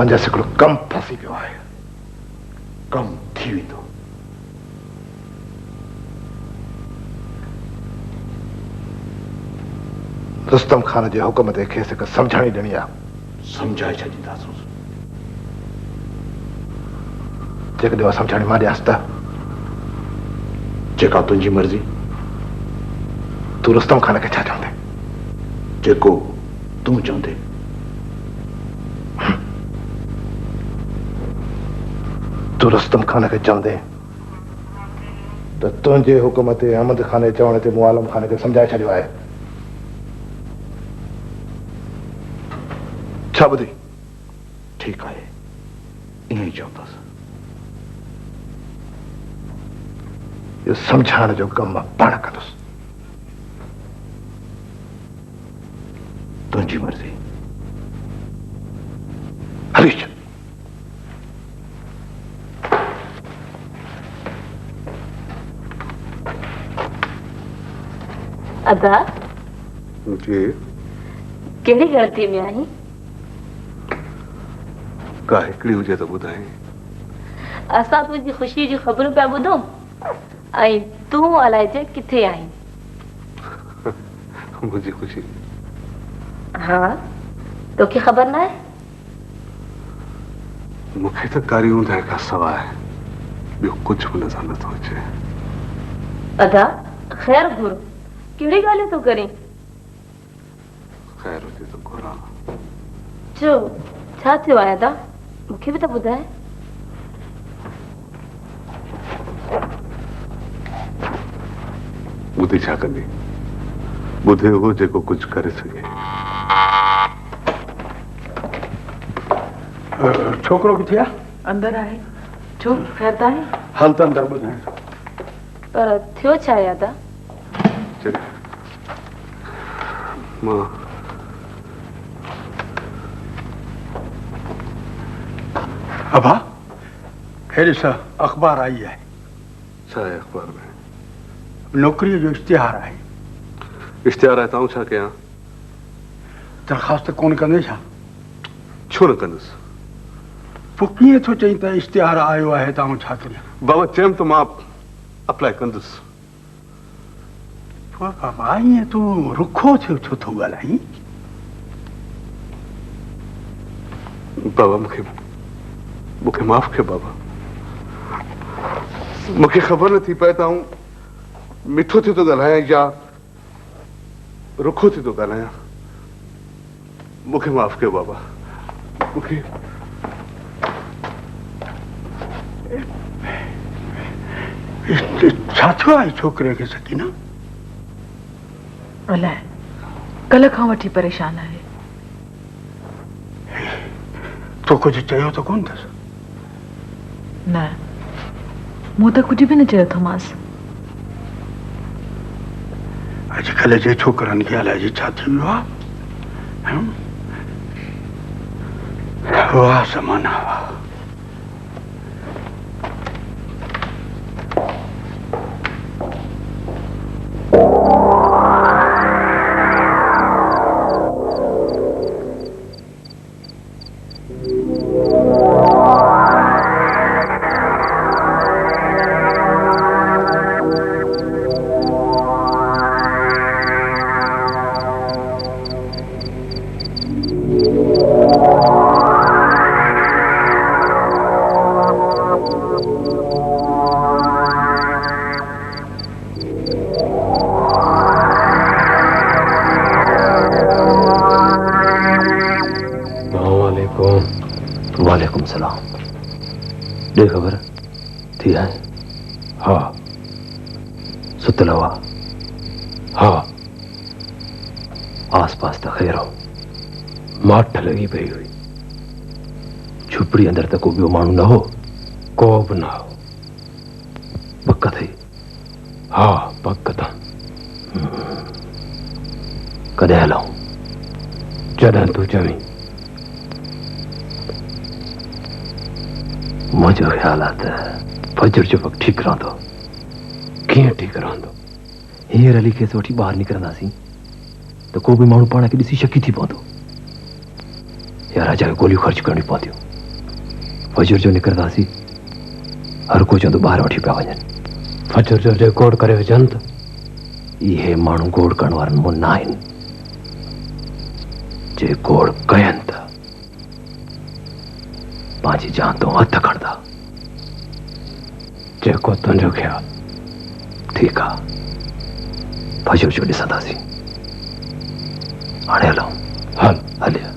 मंजा सिकड़ो कम फंसी पियो आहे। कम थी वेंदो। रुस्तम खान जे हुकुम ते खेसि हिकु सम्झाणी ॾिनी आहे। सम्झाए छॾींदासूं। जेकॾहिं उहा सम्झाणी मां ॾियांसि त? जेका तुंहिंजी मर्ज़ी। तूं रुस्तम खान खे छा चवंदे? जेको तूं चवंदे। तूं रुस्तम खान खे चवंदे त तुंहिंजे हुकुम ते अहमद खान जे चवण ते मूं आलम खान खे सम्झाए छॾियो आहे। छा ॿुधी? ठीकु आहे, ईअं ई चवंदुसि। इहो सम्झाइण जो कमु मां पाण कंदुसि। तुंहिंजी मर्ज़ी। हरीश अदा जी कहिड़ी ग़लती में आई? का हिकिड़ी हुजे त ॿुधाई। असां तुंहिंजी ख़ुशी जी ख़बरूं पिया ॿुधूं ऐं तूं अलाए किथे आई। मुंहिंजी ख़ुशी? हाँ, तोखे ख़बर न आहे? मूंखे त कारी ऊंदहि खां सवाइ ॿियो कुझु बि नज़र नथो अचे। अदा ख़ैर घुर, कहिड़ी ॻाल्हि थो करीं? ख़ैर हुजे त घुरां। छो, छा थियो आहे अदा? मूंखे बि त ॿुधाए। ॿुधी छा कंदी? ॿुधे उहो जेको कुझु करे सघे। छोकिरो किथे आहे? अंदर आहे। छो, ख़ैर त आहे? हल त अंदर ॿुधाए। पर थियो छा आहे अदा? चल मां अबा हे ॾिस अख़बार आई आहे। छा आहे अख़बार में? नौकरीअ जो इश्तिहार आहे। इश्तिहार आहे त आउं छा कयां? दरख़्वास्त कोन कंदे छा? छो न कंदुसि? पोइ कीअं थो चई त इश्तिहार आयो आहे त आउं छा कयां? बाबा चयमि त मां अप्लाई कंदुसि। पोइ बाबा ईअं तूं रुखो थियो छो थो ॻाल्हाईं? बाबा मूंखे माफ़ कयो बाबा। मूंखे ख़बर न थी पए त आउं मिठो थी थो ॻाल्हायां या रुखो थी थो ॻाल्हायां। मूंखे माफ़ कयो बाबा। मूंखे छा थियो आहे छोकिरे खे सकीना? अलाए कल्ह खां वठी परेशान आहे। तो कुझु चयो त कोन अथसि? न, मूं त कुझु बि न चयो अथमांसि। अॼुकल्ह जे छोकिरनि खे अलाए छा थी वियो आहे। वाह ज़माना वाह। वालेकुम सलाम। दे खबर थी है? हाँ। सुतल हुआ? हाँ। आस पास तो खैर हो। माठ लगी पई हुई। झुपड़ी अंदर तक को बियो माण्हू न हो? को बि न हो। पक थी? हाँ पक था। कॾहिं हलूं? जॾहिं तूं चवीं। मुझे ख्याल आता है फजर जो वक्त ठीक रहंदो। कीअं ठीक रहंदो? हींअर हली खेसि वठी ॿाहिरि निकिरंदासीं त को बि माण्हू पाण खे ॾिसी शकी थी पवंदो या राजा खे गोलियूं ख़र्च करणियूं पवंदियूं। फजर जो निकिरंदासीं हर को चवंदो ॿाहिरि वठी पिया वञनि। फजर जो रिकॉर्ड करे विझनि त इहे माण्हू गोड़ करण वारनि मुंहुं न आहिनि। जे गोड़ कयनि त पंहिंजी जान तो हथ खणंदा। जेको तुंहिंजो ख्याल। ठीकु आहे, फजर जो ॾिसंदासीं। हाणे हलूं। हलिया।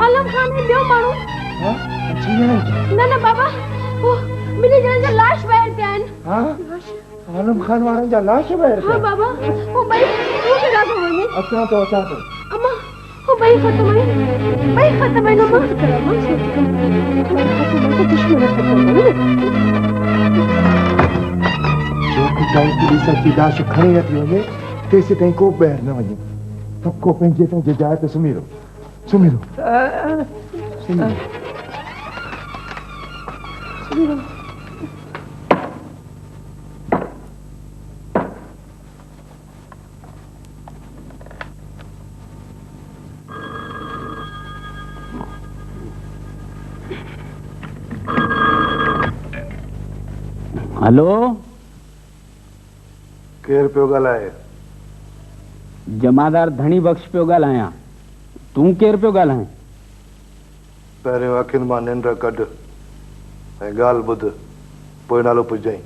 आलम खान में बियो माण्हू। न बाबा, मिली ॼणनि जा लाश ॿाहिरि पिया आहिनि। आलम खान वारनि जा लाश ॿाहिरि पिया? हाँ बाबा, वो ॿई केॾा थो वञे। अचां थो। अम्मा, वो ॿई ख़तम आहिनि। अम्मा। ताईं पुलिस जी लाश खणी नथी वञे तेसि ताईं को ॿाहिरि न वञे। पको पंहिंजे पंहिंजे जाइ ते सुम्ही रहो। हेलो, केर पियो ॻाल्हाए? जमादार धणी बख्श पियो ॻाल्हायां। तूं केर पियो ॻाल्हाए? पहिरियों अखियुनि मां निंड कढ ऐं ॻाल्हि ॿुध, पोइ नालो पुछजांइ।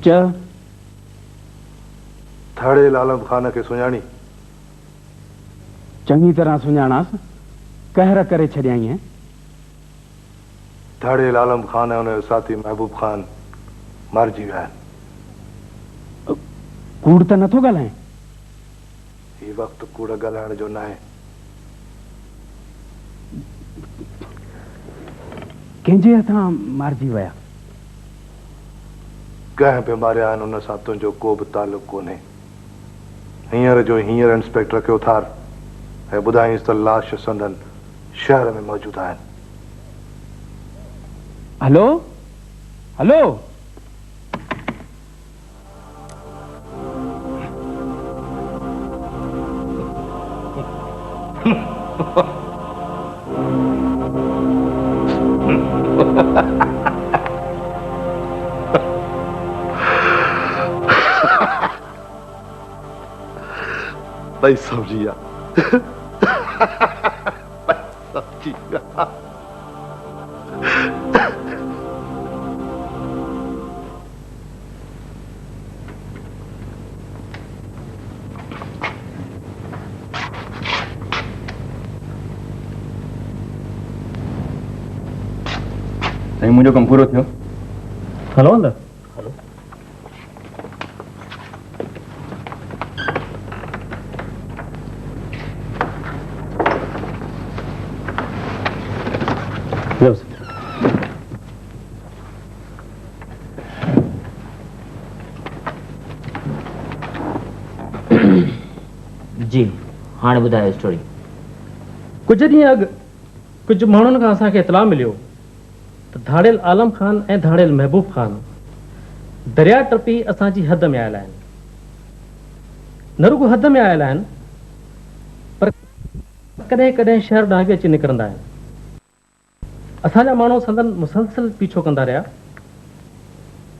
च थाड़ेल आलम खान खे सुञाणी? चङी तरह सुञाणास। कहर करे छॾियाई हैं। थाड़ेल आलम खान ऐं हुनजो साथी महबूब खान मारिजी विया आहिनि। कूड़ त नथो ॻाल्हाए? ही वक़्तु कूड़ ॻाल्हाइण जो न आहे। कंहिंजे हथां मारिजी विया? कंहिं बि मारिया आहिनि, हुन सां तुंहिंजो को बि तालुक़ कोन्हे। हींअर जो हींअर इंस्पेक्टर खे उथार ऐं ॿुधाईंसि त लाश संदन शहर में मौजूदु आहिनि। हेलो हेलो, भाई समझिया। समझिया। मुझे कम पूरो थियो। हलो अंदर। जी हाँ बुधायो स्टोरी। कुछ ॾींहं अॻु कुछ माण्हुनि खां असांखे इतला मिलियो त धाड़ेल आलम खान ऐं धाड़ेल महबूब खान दरिया टपी असांजी हद में आयल आहिनि। न रुगो हद में आयल आहिनि पर कॾहिं कॾहिं शहर ॾांहुं बि अची निकिरंदा आहिनि। असांजा माण्हू संदन मुसलसल पीछो कंदा रहिया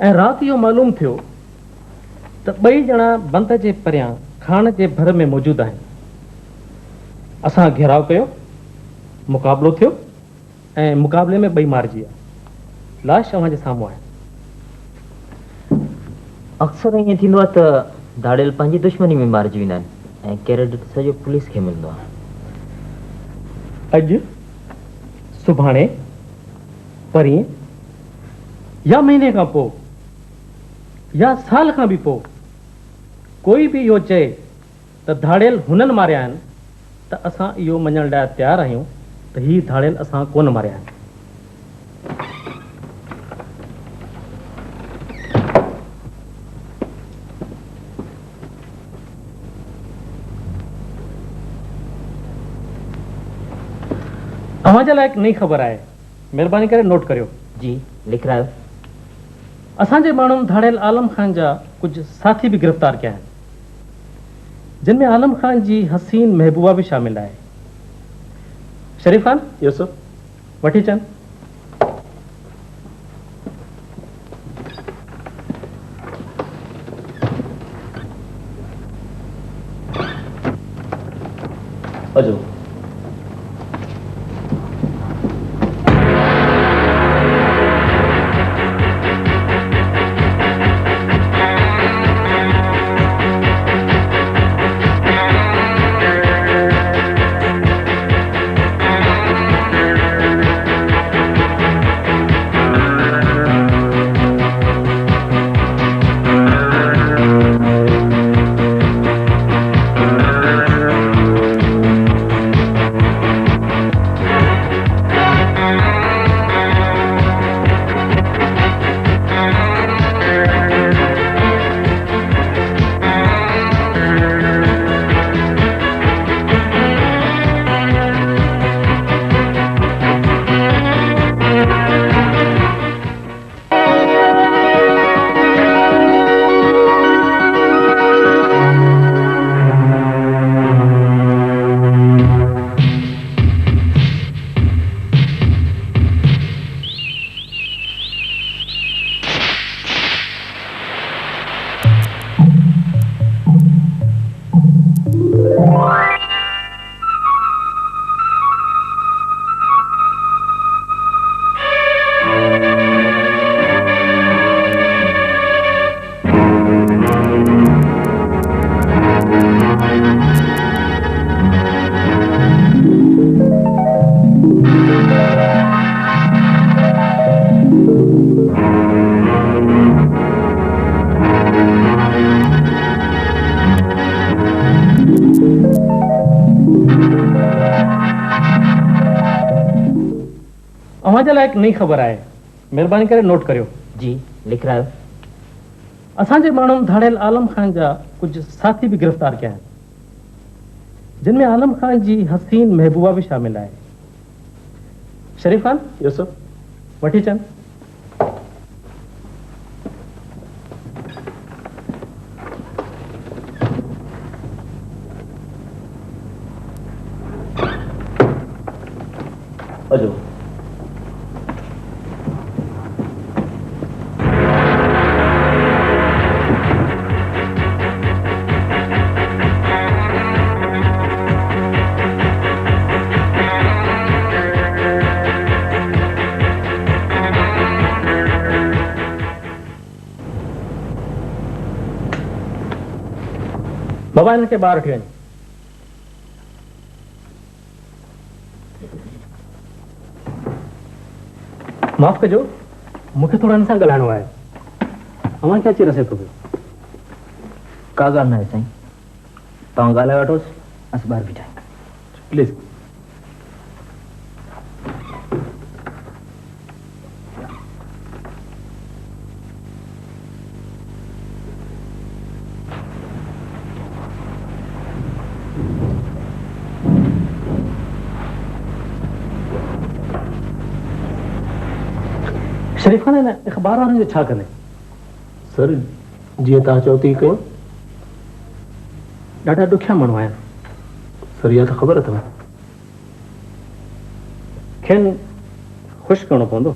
ऐं राति इहो मालूम थियो त ॿई ॼणा बंद जे परियां खान जे भर में मौजूदु आहिनि। असां घेराव कयो, मुक़ाबलो थियो ऐं मुक़ाबले में ॿई मारिजी विया। लाश अव्हांजे साम्हूं आहे। अक्सर ईअं थींदो आहे त धाड़ेल पंहिंजी दुश्मनी में मारिजी वेंदा आहिनि ऐं क्रेडिट सॼो पुलिस खे मिलंदो आहे। अॼु, सुभाणे, परीं या महीने खां पोइ या साल खां बि पोइ कोई बि इहो चए त धाड़ेल हुननि मारिया आहिनि त असां इहो मञण लाइ तयारु आहियूं त हीअ धाड़ेल असां कोन मारिया आहिनि। अव्हांजे लाइ हिकु नई ख़बर आहे, महिरबानी करे नोट करियो। जी, लिख रहा है। असांजे माण्हुनि धाड़ेल आलम खान जा कुछ साथी भी गिरफ्तार किया आहिनि, जिनमें आलम खान जी हसीन महबूबा भी शामिल आहे। शरीफ खान, यस सर। वठी चंद। अजो अव्हांजे लाइ हिकु नई ख़बर आहे, महिरबानी करे नोट करियो। जी, लिख रहा है। असांजे माण्हुनि धाड़ेल आलम खान जा कुछ साथी भी गिरफ्तार किया आहिनि, जिनमें आलम खान जी हसीन महबूबा भी शामिल आहे। शरीफ खान, यस सर। वठी चंद। अजो बाबा इनके ॿाहिरि वठी वञ। माफ़ कजो, मूंखे थोरो हिन सां ॻाल्हाइणो आहे। अव्हांखे अची रसे थो पियो। का ॻाल्हि न आहे साईं, तव्हां ॻाल्हाए वठोसि, असां ॿाहिरि बीठा आहियूं। प्लीज़। शरीफ खान, हिन अख़बार वारनि जो छा कंदे? सर, जीअं तव्हां चओ तीअं कयूं। ॾाढा ॾुखिया माण्हू आहिनि। सर, इहा त ख़बर अथव। खेनि ख़ुशि करिणो पवंदो।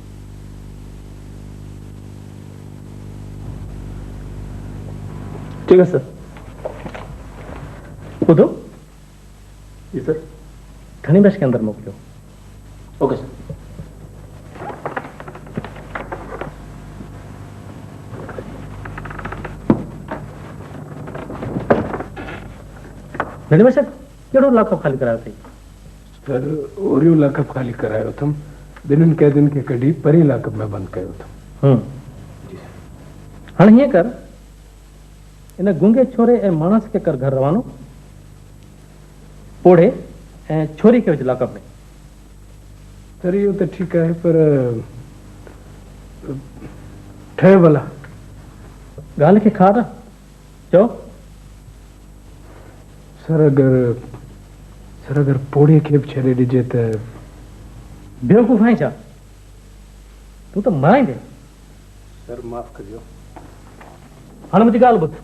ठीकु आहे सर। ॿुधो, जी सर। घणी बस के अंदर मोकिलियो। Okay sir. घणी बस कहिड़ो लॉकअप खाली करायो अथई? सर ओरियो लॉकअप खाली करायो अथमि, ॿिन्हिनि कैदियुनि खे कढी परी लॉकअप में बंदि कयो अथमि। हाणे हीअं कर, इन गुंगे छोरे ऐं मानस खे कर घर रवानो, पोड़े ऐं छोरी खे विझ लॉकअप में। सर इहो त ठीकु आहे, पर ठहे भला। ॻाल्हि खे खार चओ। सर अगरि पोड़े खे बि छॾे ॾिजे त? बेवकूफ़ आहीं छा? तूं त मराईंदे। सर माफ़ कजो। हाणे मुंहिंजी ॻाल्हि ॿुध,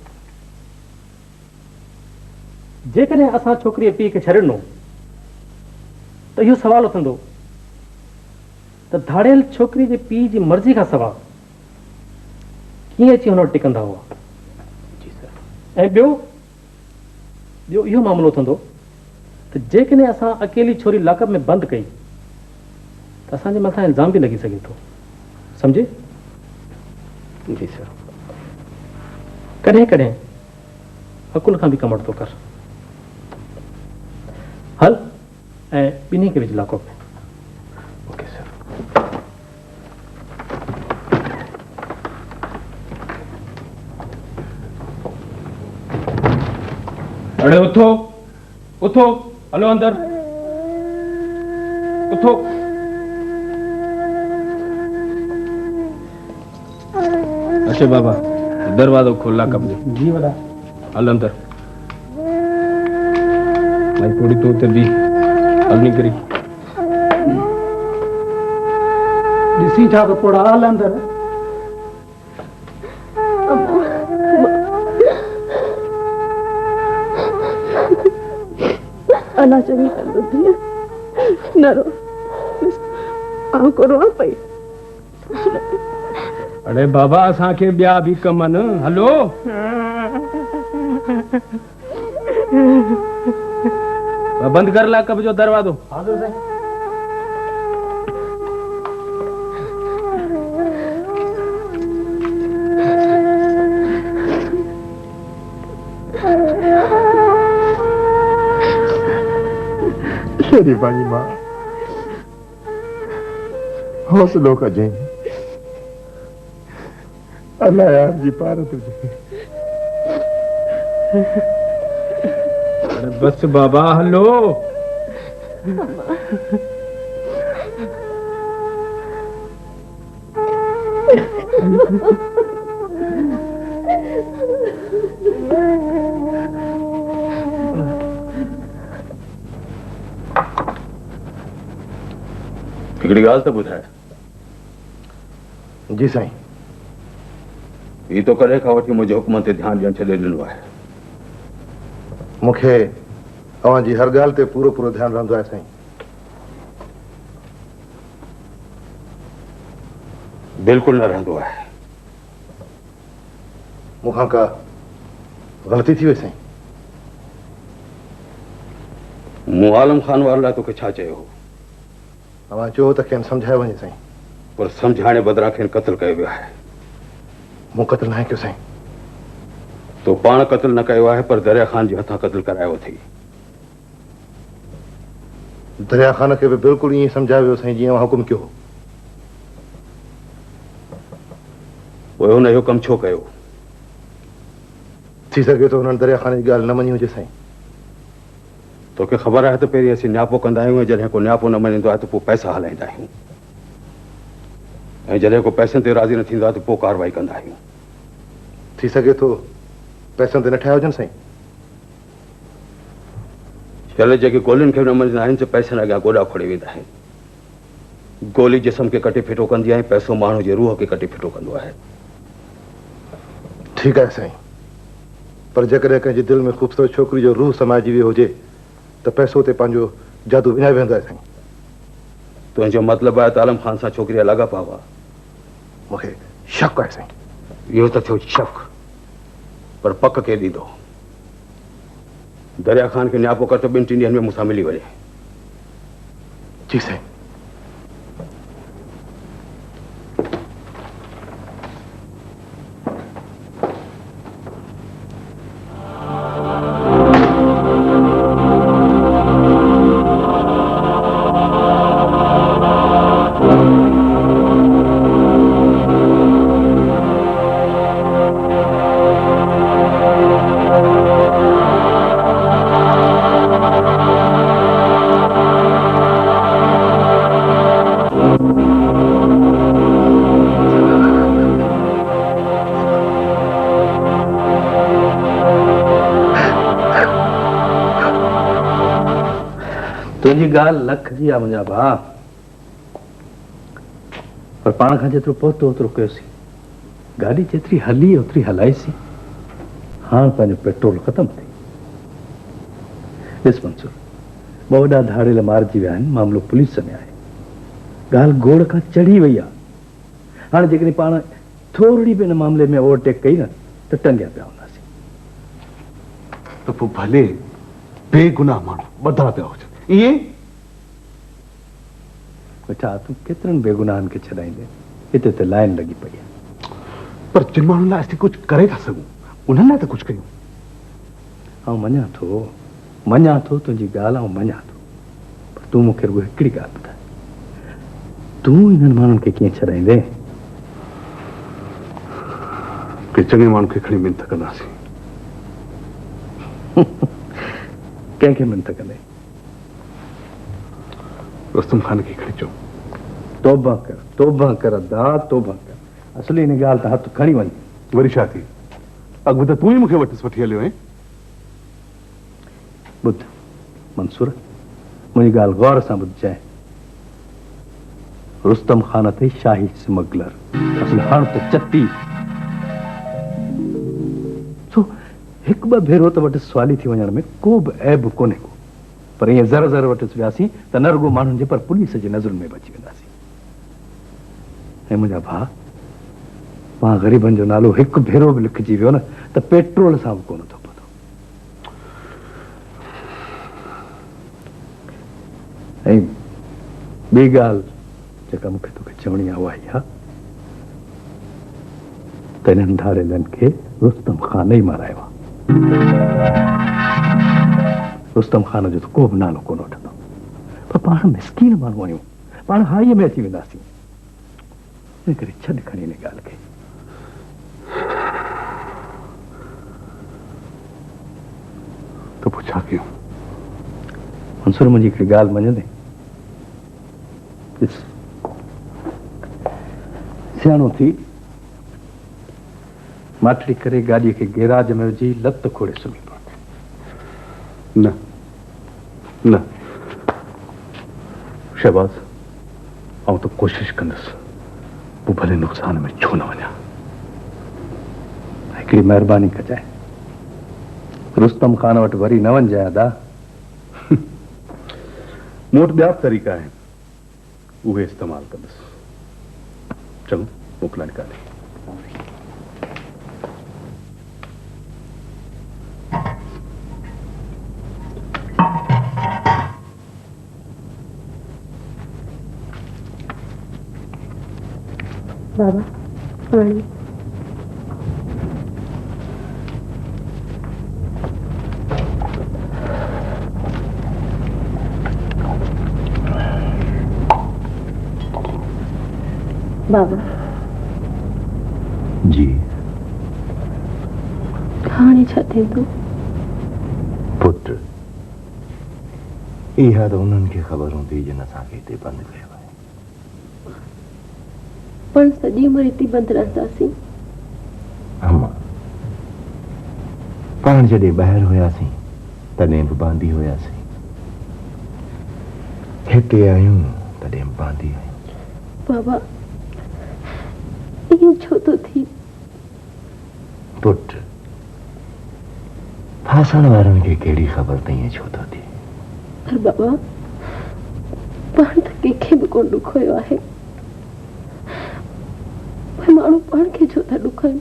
जेकॾहिं असां छोकिरीअ पीउ खे छॾिणो त इहो सवाल उथंदो त धाड़ियल छोकिरी जे पीउ जी मर्ज़ी खां सवाइ कीअं अची हुन वटि टिकंदा हुआ। ऐं ॿियो इहो मामिलो उथंदो त जेकॾहिं असां अकेली छोरी लॉकअप में बंदि कई त असांजे मथां इल्ज़ाम बि लॻी सघे थो, सम्झे? जी सर। कॾहिं कॾहिं अकुल खां बि कमु वठितो कर। हल ऐं ॿिन्ही खे विझ लॉकअप में। Okay sir. अरे उथो उथो, हलो अंदर उथो। अच्छा बाबा दरवाजो खोला कब जी वड़ा। हल अंदर। भाई थोड़ी तो ते भी हल नहीं करी। ॾिसी छा तो पोड़ा हल अंदर। अला चंगी कंदो थिए न रो आऊं को रोआ पई। अरे बाबा असांखे ॿिया बि कम आहिनि, हलो। बंदि कर लॉकअप जो दरवाजो। हाज़िर साईं। शेरी पानी मां हौसलो कजें, अल्लाह यार जी पार तुझे। अरे बस बाबा हलो। हिकिड़ी ॻाल्हि त ॿुधाए। जी साईं। ही तो कॾहिं खां वठी मुंहिंजे हुकुम ते ध्यानु ॾियणु छॾे ॾिनो आहे। मूंखे अवां जी हर ॻाल्हि ते पूरो पूरो ध्यानु रहंदो आहे साईं। बिल्कुलु न रहंदो आहे। मूंखां का ग़लती थी वई साईं? मूं आलम खान वारे लाइ तोखे छा चयो हो? अवां चयो त खेनि सम्झायो वञे साईं। पर सम्झाइण बदिरां खेनि क़त्ल कयो वियो आहे। मूं क़त्ल न कयो साईं। तो पाण क़त्ल न कयो आहे, पर दरिया ख़ान जे हथां क़त्ल करायो अथई। दरिया ख़ान खे बि बिल्कुलु ईअं सम्झायो वियो साईं जीअं हुकुम कयो। पोइ हुन इहो कमु छो कयो? थी सघे थो हुननि दरिया ख़ान जी ॻाल्हि न मञी हुजे साईं। तोखे ख़बर आहे त पहिरीं असीं न्यापो कंदा आहियूं, ऐं जॾहिं को न्यापो न मञींदो आहे त पोइ पैसा हलाईंदा आहियूं, ऐं जॾहिं को पैसनि ते राज़ी न थींदो आहे त पोइ कार्रवाई कंदा आहियूं। थी सघे थो पैसनि ते न ठाहिया हुजनि साईं। शल जेके गोलियुनि खे न मञींदा आहिनि, पैसनि अॻियां गोॾा खोड़े वेंदा आहिनि। गोली जिस्म खे कटे फिटो कंदी आहे, पैसो माण्हू जे रूह खे कटे फिटो कंदो आहे। ठीकु आहे साईं, पर जेकॾहिं कंहिंजे दिलि में ख़ूबसूरत छोकिरी जो रूह समाइजी वियो हुजे त पैसो ते पंहिंजो जादू विञाए वेंदो आहे साईं। तुंहिंजो मतिलबु आहे त आलम खान सां छोकिरी लाॻापा हुआ? मूंखे शक आहे साईं। इहो त थियो शक, पर पक केरु ॾींदो? दरिया ख़ान खे न्यापो कर त 2-3 ॾींहंनि में मूंसां मिली वञे। जी साईं। तुझी गाल लख जी आ मुंहिंजा भाउ, पर पाण खां जेतिरो पहुतो ओतिरो कयोसीं। गाॾी जेतिरी हली ओतिरी हलाईसीं। हाणे पंहिंजो पेट्रोल ख़तम थी। ॾिस मंसूर, ॿ वॾा धाड़ेल मारिजी विया आहिनि। मामलो पुलिस में आहे। ॻाल्हि गोड़ खां चढ़ी वई आहे। हाणे जेकॾहिं पाण थोरी बि हिन मामले में ओवरटेक कई न त टंगिया पिया हूंदासीं। तो पोइ भले बेगुनाह माण्हू ॿधा पिया हुजनि ईअं। बेटा तूं केतिरनि बेगुनाहनि खे छॾाईंदे? हिते त लाइन लॻी पई आहे। पर जिन माण्हुनि लाइ असीं कुझु करे था सघूं उन्हनि लाइ त कुझु कयूं। आउं मञां थो तुंहिंजी ॻाल्हि आउं मञां थो, पर तूं मूंखे रुॻो हिकिड़ी ॻाल्हि ॿुधाए, तूं हिननि माण्हुनि खे कीअं छॾाईंदे? के चङे माण्हू खे खणी मिनत कंदासीं। कंहिंखे मिनत कंदे? रुस्तम खान खे खणी चओ। तौबा कर अदा, तौबा कर। असली हिन ॻाल्हि त हथ खणी वञ। वरी छा थी? अॻु त तूं ई मूंखे वठी हलियो आहीं। ॿुध मंसूर, मुंहिंजी ॻाल्हि गौर सां ॿुधजांइ। रुस्तम खान अथई शाही स्मगलर, असुल हाण त चती। छो हिकु ॿ भेरो त वटि सवाली थी वञण में को बि ऐब कोन्हे को, पर ईअं ज़र वटि वियासीं त न रुॻो माण्हुनि जे पर पुलिस जे नज़रुनि में बची वेंदासीं। ऐं मुंहिंजा भाउ, पाण ग़रीबनि जो नालो हिकु भेरो बि लिखिजी वियो न त पेट्रोल सां बि कोन थो पतो। ऐं ॿी ॻाल्हि जेका मूंखे तोखे चवणी आहे उहा ई आहे त हिननि धाड़ेलनि खे रुस्तम खान ई मारायो आहे। रुस्तम खान जो त को बि नालो कोन वठंदो, पर पाण मिसकीन माण्हू आहियूं, पाण हाईअ में अची वेंदासीं। इन करे छॾ खणी हिन ॻाल्हि खे। त पोइ छा कयूं? मंसूर, मुंहिंजी हिकिड़ी ॻाल्हि मञंदे? ॾिस, सियाणो थी माठड़ी करे गाॾीअ खे गैराज में विझी लत खोड़े सुम्ही पड़। न न शहबाज, आउं त कोशिशि कंदुसि, पोइ भले नुक़सान में छो न वञा। हिकिड़ी महिरबानी कजांइ, रुस्तम खान वटि वरी न वञजांइ अदा। मूं वटि ॿिया बि तरीक़ा आहिनि, उहे इस्तेमालु कंदुसि। चङो, मोकिला निकाले। बाबा पानी। बाबा जी हाणे छा थिए थो? पुट, इहा त उन्हनि खे ख़बर हूंदी जिन असांखे हिते बंदि कयो आहे। पण सॼी उमिरि हिते बंदि रहंदासीं। अम्मा, पाण जॾहिं ॿाहिरि हुयासीं तॾहिं बि बांदी हुयासीं, हिते आहियूं तॾहिं बि बांदी आहियूं। बाबा ईअं छो थो थी? पुट, फासण वारनि खे कहिड़ी ख़बर त ईअं छो थो थिए? पर बाबा पाण त कंहिंखे बि कोन ॾुखोयो आहे। माण्हू पाण खे छो था ॾुखाइनि?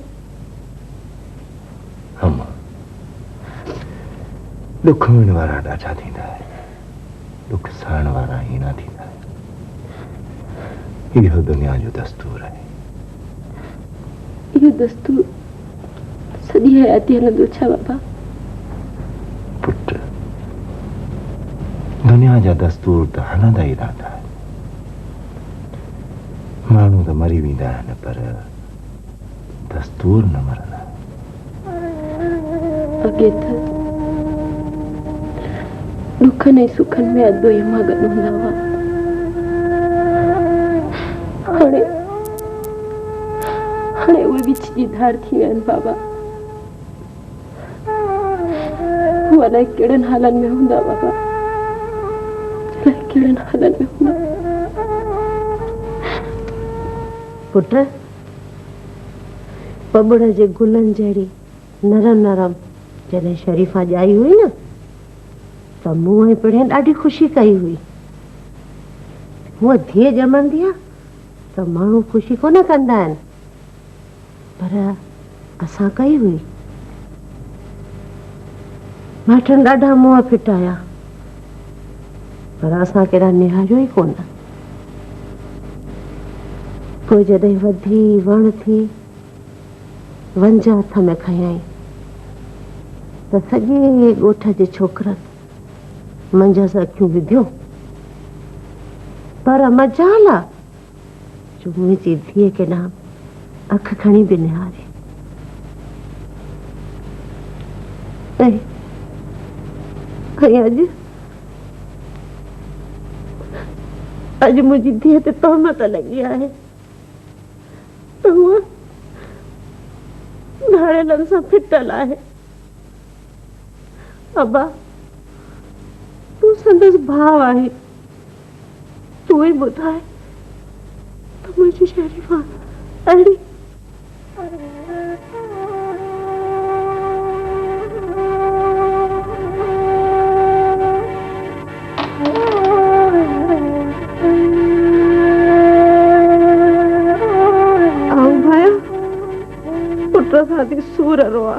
अम्मा, ॾुखाइण वारा ॾाढा थींदा आहिनि, दुख सहण वारा ही ना थींदा इहो दुनिया जो दस्तूर है इहो दस्तूर सॼी हयाती हलंदो छा बाबा? पुट दुनिया जा दस्तूर त हलंदा ई रहंदा माण्हू त मरी वेंदा आहिनि पर दस्तूर न मरंदा। अॻे त दुखनि ऐं सुखनि में अधो ई मां गॾु हूंदा हुआ। हाणे हाणे उहे विच जी धार थी विया आहिनि बाबा। हू अलाए कहिड़नि हालनि में हूंदा बाबा, अलाए कहिड़नि हालनि में हूंदा। पुट बबड़ जे गुलनि जहिड़ी नरम नरम जॾहिं शरीफ़ा ॼाई हुई न त मूं पिणु ॾाढी ख़ुशी कई हुई। हूअ धीअ ॼमंदी आहे त माण्हू ख़ुशी कोन कंदा आहिनि पर असां कई हुई। माइटनि ॾाढा मुंहं फिटाया पर असां कहिड़ा निहारियो ई कोन। पोइ जॾहिं वधी वण थी वंज हथ में खयई त सॼे ॻोठ जे छोकिरनि मंझंदि अखियूं विधियूं पर मजाल आहे जो मुंहिंजी धीअ के नाम अख खणी बि निहारी। ऐं अॼु मुंहिंजी धीअ ते तहमत लॻी आहे त हूअ धाड़ेलनि सां फिटल आहे। अबा तूं संदसि भाउ आहे, तूं ई ॿुधाए त मुंहिंजी शरीफ़ा अहिड़ी पुट सूर रोआ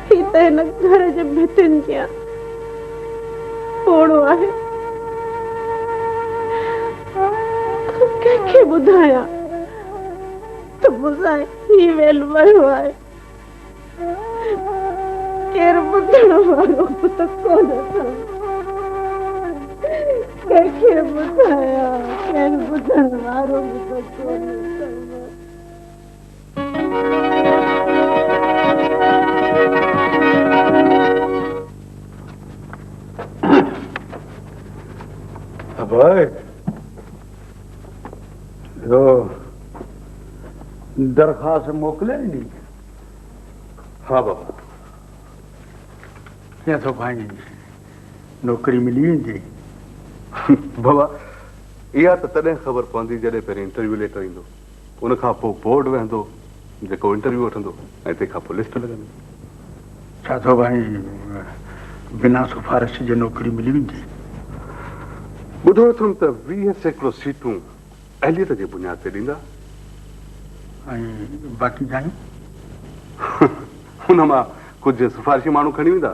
ही त हिन घर जे भितियुनि जी ओड़ो आहे। कंहिंखे ॿुधायां त मूंसां ही वेल वियो आहे। केरु ॿुधण वारो बि त कोन अथव। कंहिंखे ॿुधायां केरु ॿुधण वारो बि त कोन अथव। दरखास्त मोकिले ॾिनी? हाँ बाबा। कीअं थो पाईं नौकरी मिली वेंदी? बाबा इहा त तॾहिं ख़बर पवंदी जॾहिं पहिरीं इंटरव्यू लेटर ईंदो, उन खां पोइ बोर्ड वेहंदो जेको इंटरव्यू वठंदो ऐं तंहिंखां पोइ लिस्ट लॻंदी। छा थो भाई बिना सिफारिश जे नौकरी मिली वेंदी? ॿुधो अथमि त 20% सीटूं अहलियत जे बुनियाद ते ॾींदा ऐं बाक़ी जायूं हुन मां कुझु सिफारिशी माण्हू खणी वेंदा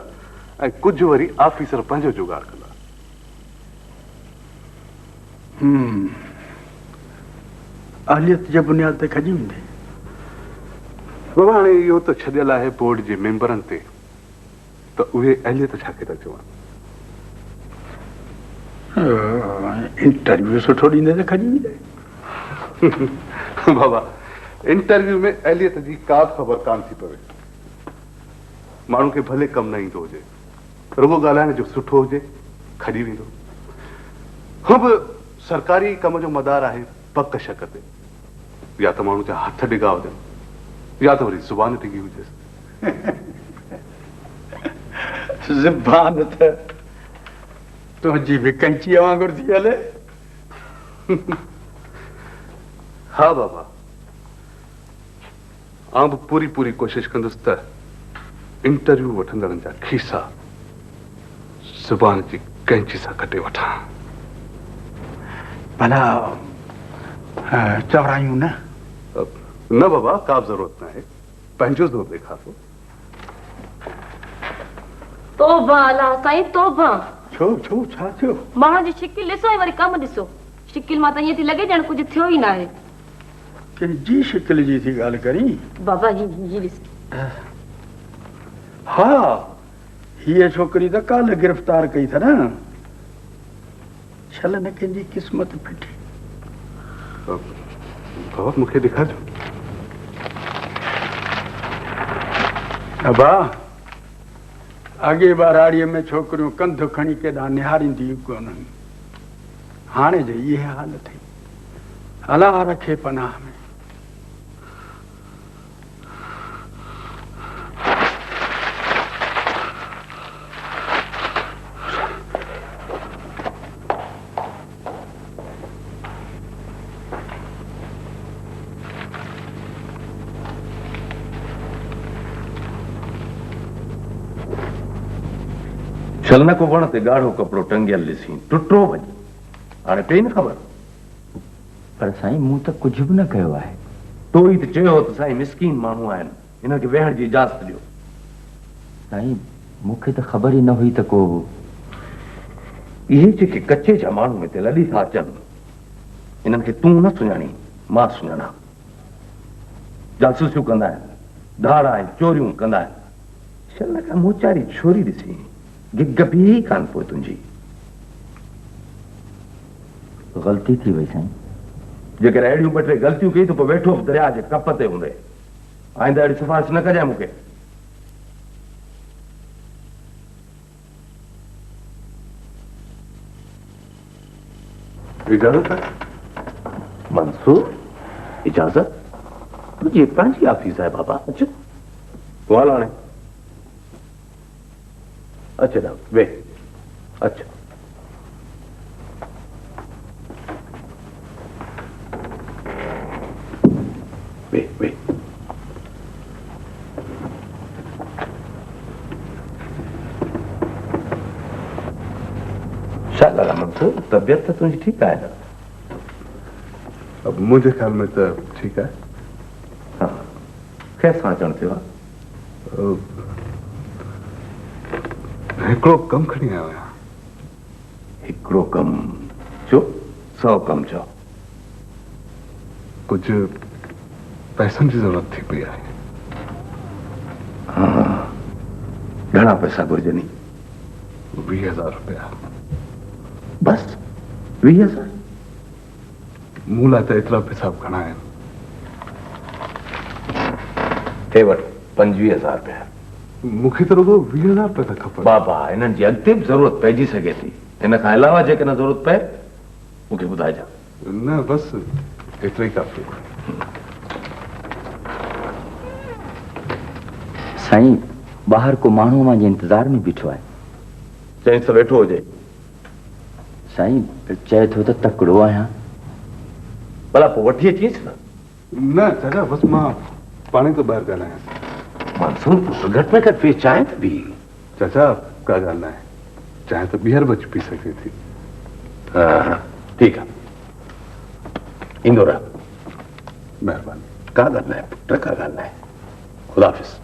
ऐं कुझु वरी ऑफिसर पंहिंजो जुगाड़ कंदा। अहलियत जे बुनियाद ते खणी वेंदे? बाबा हाणे इहो त छॾियल आहे बोर्ड जे मेंबरनि ते त उहे अहलियत छा था चवनि। इंटरव्यू सुठो ॾींदे त खणी वेंदे। बाबा इंटरव्यू में अहलियत जी का ख़बर कान थी पवे। माण्हू खे भले कमु न ईंदो हुजे, रुगो ॻाल्हाइण जो सुठो हुजे, खणी वेंदो। हू बि सरकारी कम जो मदार आहे पक शक ते। या त माण्हू जा हथ डिघा हुजनि या त वरी ज़ुबान डिघी हुजेसि। ज़ुबान त तुंहिंजी बि कैंचीअ वांगुरु थी हले। हा बाबा आउं बि पूरी पूरी कोशिशि कंदुसि त इंटरव्यू वठंदड़नि जा खीसा ज़ुबान जी कैंची सां कटे वठां। भला चवरायूं न? न बाबा का बि ज़रूरत न आहे, पंहिंजो ज़ोर ॾेखारो। तोबा अला साईं तोबा। छो छो छा थियो? माण्हू जी शिकिल ॾिसो ऐं वरी कमु ॾिसो। शिकिल मां त ईअं थी लॻे ॼण कुझु थियो ई न आहे। कंहिंजी शिकिल जी थी ॻाल्हि करी? बाबा ही ॾिस। हा हीअ छोकिरी त काल्ह गिरफ़्तार कई अथन। छल न कंहिंजी क़िस्मत फिटी। बाबा मूंखे ॾेखारिजो। अबा अॻे ॿाराड़ीअ में छोकिरियूं कंध खणी केॾां निहारींदियूं कोन। हाणे जे इहे हाल थी। अला रखे पनाह में। छलना को वण ते ॻाढ़ो कपिड़ो टंगियल ॾिसी टुटो वञी हाणे पई न ख़बर। पर साईं मूं त कुझु बि न कयो आहे। तो ई त चयो त साईं मिसकीन माण्हू आहिनि हिन खे वेहण जी इजाज़त ॾियो। साईं मूंखे त ख़बर ई न हुई त को इहे जेके कचे जा माण्हू हिते लॾी था अचनि इन्हनि खे तूं न सुञाणी मां सुञाणा। जासूसियूं कंदा आहिनि धाड़ा ऐं चोरियूं कंदा आहिनि। छल का मोचारी छोरी ॾिसी गिग बि कान पोइ तुंहिंजी। ग़लती थी वई साईं। जेकर अहिड़ियूं ॿ टे ग़लतियूं कई त पोइ वेठो दरिया जे कप ते हूंदे। आईंदा अहिड़ी सिफारिश न कजांइ मूंखे। इजाज़त है? मंसूर इजाज़त तुझी पंहिंजी ऑफिस आहे बाबा। अच वाल हाणे अच ना वे अच्छा वे वे। छा ॻाल्हि आहे मंसूर तबियत त तुंहिंजी ठीकु आहे न? अब मुझे ख्याल में तो ठीक है। हाँ कैसा अचण थियो आहे? हिकिड़ो कम खणी आयो आहियां। हिकिड़ो कम चो 100 कम चओ। कुछ पैसनि जी ज़रूरत थी पई आहे। हाँ घणा पैसा घुर्जनी? 20,000 रुपया। बस 20,000? मूं लाइ त एतिरा पैसा घणा आहिनि। हे वटि 25,000 रुपया। मूंखे त रुगो 20,000 रुपया त खपनि। बाबा इन्हनि जी अॻिते बि ज़रूरत पइजी सघे थी। हिन खां अलावा जेकॾहिं ज़रूरत पए मूंखे ॿुधाइजां। न बस एतिरो ई काफ़ी। साईं ॿाहिरि को माण्हू मुंहिंजे इंतज़ार में बीठो आहे। चई त वेठो हुजे। साईं चए थो त तकिड़ो आहियां। भला पोइ वठी अचीस न। न चाचा बस मां पाणी तो ॿाहिरि ॻाल्हायां। मंसूर घटि में घटि फीस चांहि त बि। चाचा का ॻाल्हि न आहे। चांहि त ॿीहर बि अची पी सघे थी। हाँ ठीकु आहे ईंदो रह। महिरबानी। का ॻाल्हि न आहे पुट का ॻाल्हि न आहे। ख़ुदा हाफ़िज़।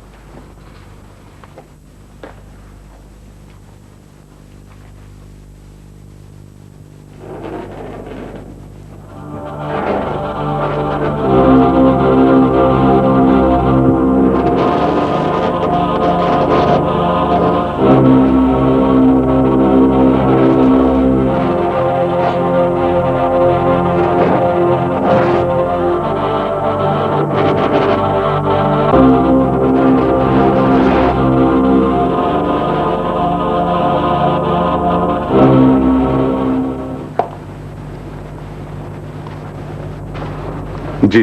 जी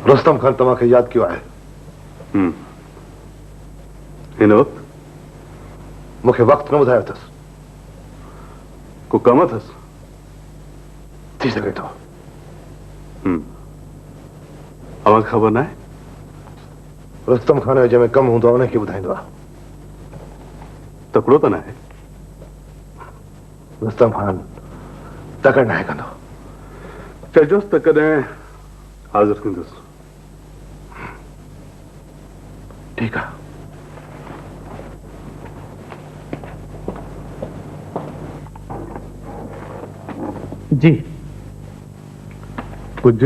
रुस्तम खान तव्हांखे यादि कयो आहे। हिन वक़्तु मूंखे वक़्तु न ॿुधायो अथसि। को कम अथसि? थी सघे थो। अव्हांखे ख़बर न आहे? रुस्तम खान जो जंहिंमें कमु हूंदो आहे उनखे ॿुधाईंदो आहे। तकिड़ो त न आहे? रुस्तम खान तकड़ न आहे कंदो। चइजोसि त कॾहिं हाज़िर कंदुसि। ठीक है। जी कुछ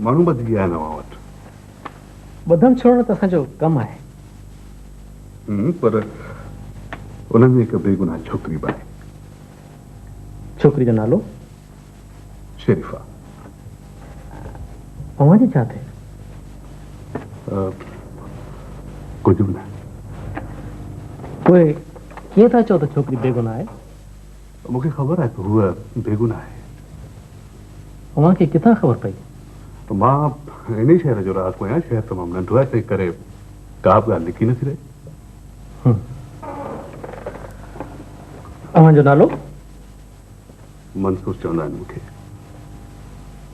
माण्हू बदिजी विया आहिनि अव्हां वटि। ॿधण छोड़ण त असांजो कमु आहे। पर उन्हनि में हिकु बेगुनाह छोकिरी बि आहे। छोकिरी जो नालो? शरीफ़ा। अव्हां जी छा थिए? कुझु बि न। पोइ कीअं था चओ त छोकिरी बेगुनाह आहे? मूंखे ख़बर आहे त हूअ बेगुनाह आहे। अव्हां खे किथां ख़बर पई? मां इन ई शहर जो रहाको आहियां। शहर तमामु नंढो आहे, तंहिं करे का बि ॻाल्हि लिकी नथी रहे। अव्हां जो नालो? मंसूर चवंदा आहिनि मूंखे।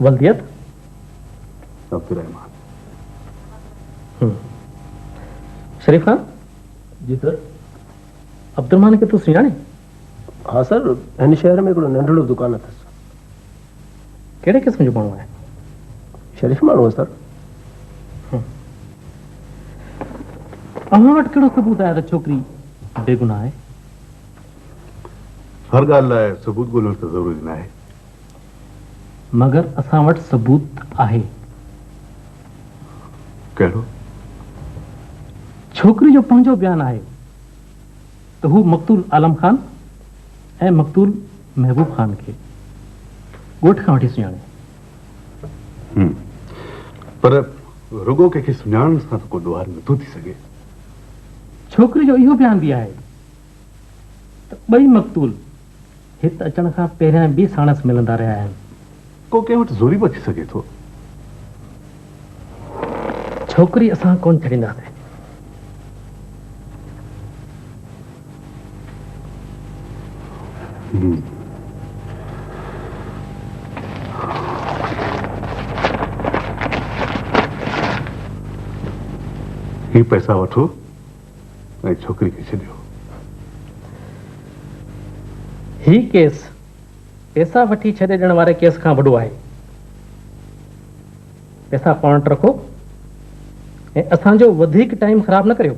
वल्दियत? अब्दुर्रहमान। शरीफ खान? जी सर। अब्दुर्रहमान खे तूं सुञाणे? हाँ सर, हिन शहर में हिकिड़ो नंढड़ो दुकान अथसि। कहिड़े क़िस्म जो माण्हू आहे? शरीफ़ माण्हू आहे सर। अव्हां वटि कहिड़ो सबूत आहे त छोकिरी बेगुनाह आहे? हर ॻाल्हि लाइ सबूत ॻोल्हणु त ज़रूरी न आहे। मगर असां वटि सबूत आहे। कहिड़ो? छोकिरी जो पंहिंजो बयानु आहे त हू मक़तूल आलम खान ऐं मक़तूल महबूब खान खे ॻोठ खां वठी सुञाणे। पर रुगो कंहिंखे सुञाणण सां त को ॾुहार नथो थी सघे। छोकिरी जो इहो बयानु बि आहे त ॿई मक़तूल हिते अचण खां पहिरियां बि साणस मिलंदा रहिया आहिनि। को कंहिं वटि ज़ोरी बि अची सघे थो। छोकिरी असां कोन छॾींदासीं। ही पैसा वठो ऐं छोकिरी खे छॾियो। ही केस पैसा वठी छॾे ॾियण वारे केस खां वॾो आहे। पैसा पाण वटि रखो ऐं असांजो वधीक टाइम ख़राब न करियो।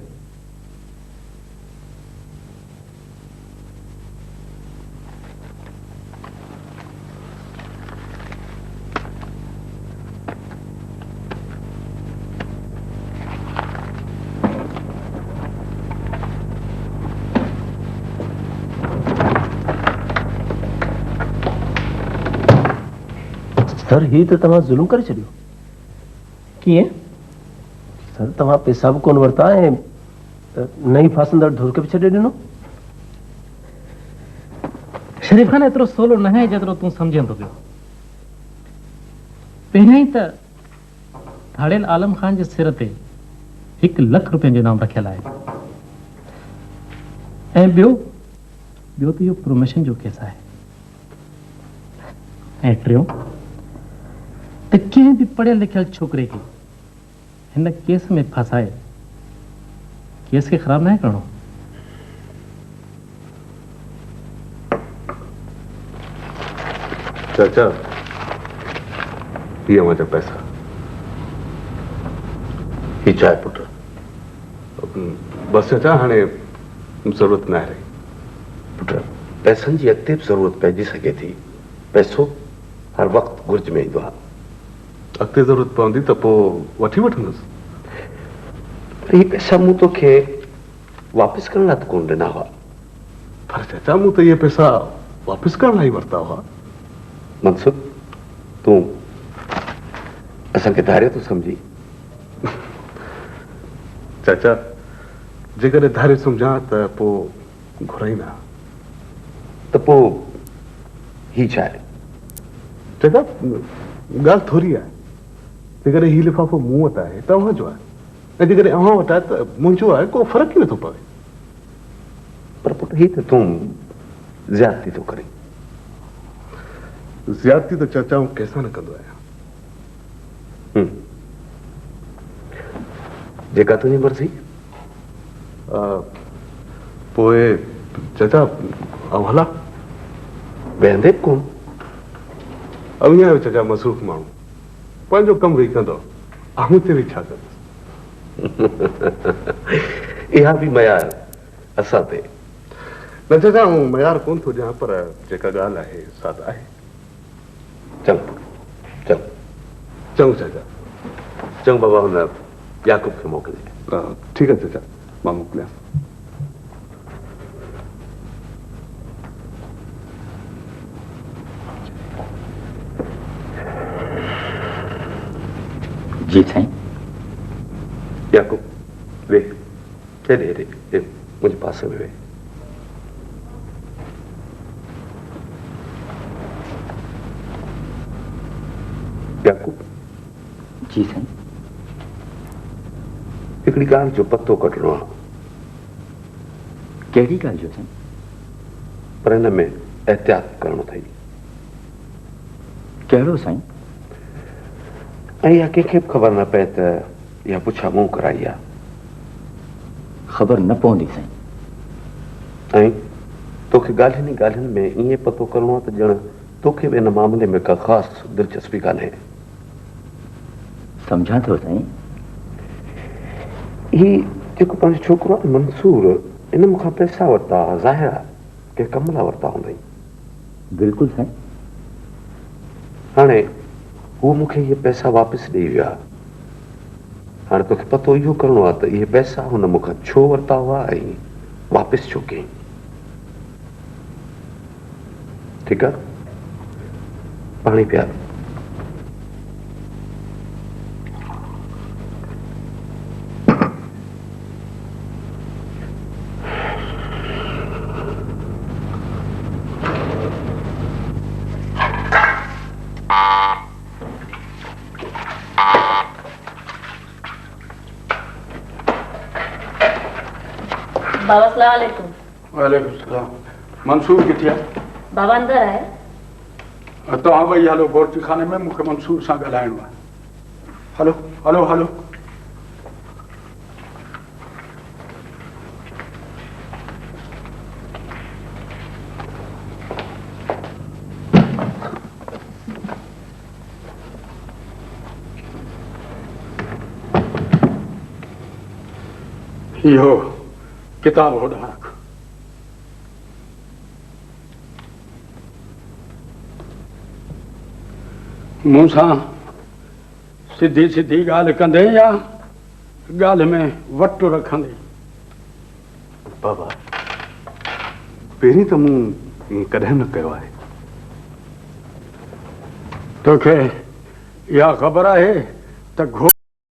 सर ही तो तव्हां ज़ुल्म करे छॾियो। कीअं? सर तव्हां पैसा बि कोन वरिता ऐं नई फासंदड़ धुर खे बि छॾे ॾिनो। शरीफ खान एतिरो सवलो न आहे जेतिरो तूं सम्झें थो पियो। पहिरियां ई त धाड़ेल आलम खान जे सिर ते 1 लख रुपयनि जो इनाम रखियल आहे ऐं ॿियो त इहो प्रोमेशन जो केस आहे। ऐं टियों त कंहिं बि पढ़ियल लिखियल छोकिरे खे हिन केस में फसाए केस खे ख़राब न आहे करणो। चाचा ये मुझे पैसा ही चाय पुट बस चाचा हाणे ज़रूरत न आहे। पुट पैसनि जी अॻिते बि ज़रूरत पइजी सघे थी। पैसो हर वक़्तु घुर्ज में ईंदो आहे। अॻिते ज़रूरत पवंदी त पोइ वठी वठंदुसि। पर ही पैसा मूं तोखे वापसि करण लाइ त कोन ॾिना हुआ। पर चाचा मूं त इहे पैसा वापसि करण लाइ वरिता हुआ। मनसूर तूं असांखे धारियो थो सम्झी? चाचा जेकॾहिं धारे सम्झां त पोइ घुराई न। त पोइ ही छा आहे? चाचा ॻाल्हि थोरी आहे। जेकॾहिं ही लिफ़ाफ़ो मूं वटि आहे तव्हांजो आहे ऐं जेकॾहिं अव्हां वटि आहे त मुंहिंजो आहे। को फ़र्क़ु ई नथो पवे। पर पुट ही त तूं ज़्यादती थो करे। ज़्यादती त चाचा आऊं कंहिंसां न कंदो आहियां। जेका तुंहिंजी मर्ज़ी। पोइ चाचा आऊं हलां? वेहंदे बि कोन। अॻियां चाचा मसरूफ़ माण्हू पंहिंजो कमु वेही कंदो। आऊं ते वेही छा कंदुसि? इहा भी मयार असां ते न चाचा हूं मयार कोन थो ॾियां पर जेका ॻाल्हि आहे साद आहे। चल चल चङो चाचा। चङो बाबा हुन याकूब खे मोकिले। ठीकु आहे चाचा मां मोकिलियां। जी साईं। याकूब वे हेॾे हेॾे हे मुंहिंजे पासे में वे। याकूब। जी साईं। हिकिड़ी ॻाल्हि जो पतो कढणो आहे। कहिड़ी ॻाल्हि जो साईं? पर हिन में एहतियात करणो अथई। कहिड़ो साईं? ऐं इहा कंहिंखे बि ख़बर न पए त इहा पुछा मूं कराई आहे। ख़बर न पवंदी साईं। ऐं तोखे ॻाल्हियुनि ॻाल्हियुनि में ईअं पतो करणो आहे त ॼण तोखे बि हिन मामले में का ख़ासि दिलचस्पी कान्हे। सम्झां थो साईं। ही जेको पंहिंजो छोकिरो आहे मंसूर, इन मूंखां पैसा वरिता, ज़ाहिर आहे कंहिं कम लाइ वरिता हूंदई। बिल्कुलु साईं। हाणे हू मूंखे इहे पैसा वापसि ॾेई विया। हाणे तोखे पतो इहो करणो आहे त इहे पैसा हुन मूंखां छो वरिता हुआ ऐं वापसि छो कयईं। ठीकु आहे, पाणी पिया। बाबा अस्सलाम वालेकुम। वालेकुम सलाम। मंसूर किथे आहे? बाबा अंदर आहे। तव्हां ॿई हलो गोरची खाने में, मूंखे मंसूर सां ॻाल्हाइणो आहे। Hello hello hello. इहो किताब होॾां रख। मूंसां सिधी सिधी ॻाल्हि कंदे या ॻाल्हि में वटु रखंदे? बाबा पहिरीं त मूं ईअं कॾहिं न कयो आहे। तोखे इहा ख़बर आहे त